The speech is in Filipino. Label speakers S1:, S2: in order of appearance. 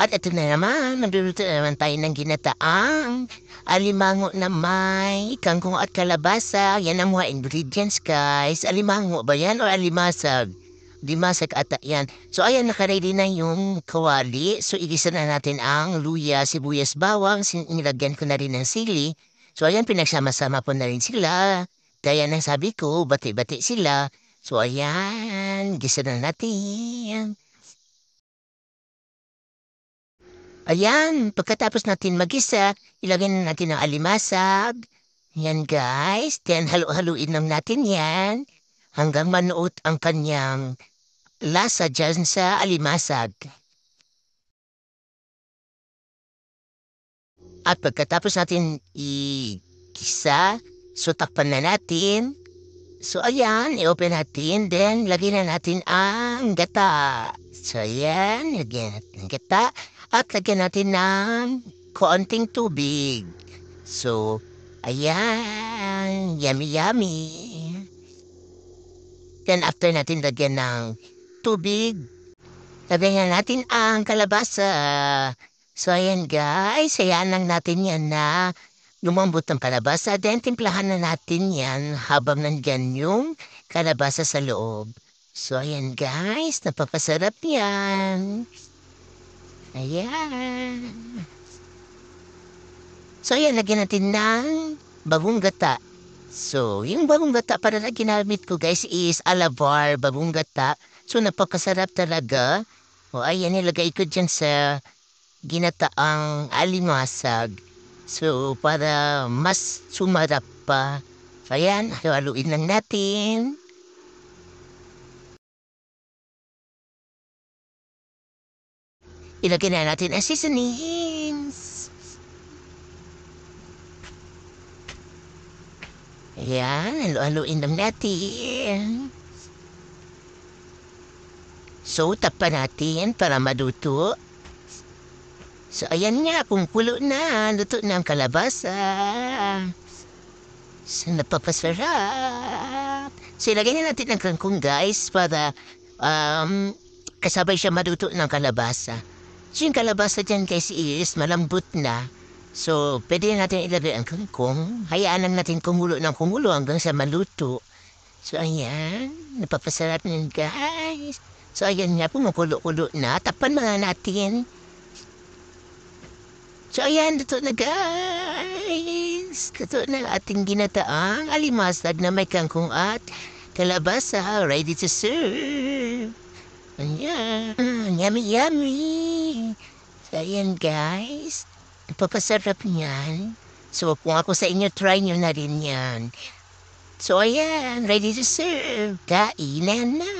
S1: At ito na naman, nagluluto na naman tayo ng ginataang alimango na may kangkong at kalabasa. Yan ang mga ingredients, guys. Alimango ba yan o alimasag? Dimasag ata yan. So, ayan, nakaready na yung kawali. So, igisa na natin ang luya, sibuyas, bawang. Nilagyan ko na rin ng sili. So, ayan, pinagsama-sama po na rin sila. Kaya nang sabi ko, bati-bati sila. So, ayan, gisa na natin. Ayan, pagkatapos natin magisa, ilagay na natin ang alimasag. Yan guys, then halu-haluin lang natin yan hanggang manuot ang kanyang lasa dyan sa alimasag. At pagkatapos natin i-gisa, so takpan na natin. So ayan, i-open natin, then lagyan na natin ang gata. So ayan, lagyan natin ang gata at lagyan natin ng konting tubig. So, ayan, yummy yummy. Then after natin lagyan ng tubig, lagyan na natin ang kalabasa. So ayan guys, hayaan lang natin yan na lumambot ang kalabasa. Then timplahan na natin yan habang nandyan yung kalabasa sa loob. So ayan guys, napapasarap yan. Ayan. So ayan, lagyan natin ng bagong gata. So, yung bagong gata para na ginamit ko guys is Alabar bagong gata. So, napakasarap talaga. O ayan, nilagay ko dyan sa ginataang alimasag. So, para mas sumarap pa. So, ayan, haluin lang natin. Ilagay na natin ang seasonings. Ayan, haluin lang natin. So, tapan natin para maluto. So, ayan nga, kung kulo na, luto na ang kalabasa. So, napapasarap. So, ilagay na natin ang kangkong, guys, para kasabay siya maluto ng kalabasa. So, yung kalabasa dyan, guys, is malambot na. So, pwede natin ilagay ang kangkong. Hayaan lang natin kumulo ng kumulo hanggang sa maluto. So, ayan, napapasarap na guys. So, ayan nga, pumukulo-kulo na. Tapan mga natin. So, ayan, ito na guys. Ito na ating ginataang alimasag na may kangkong at kalabasa. Ready to serve. Ayan, yummy, yummy. So, ayan guys. Napapasarap niyan. So, kung ako sa inyo, try nyo na rin yan. So, ayan, ready to serve. Kainan na.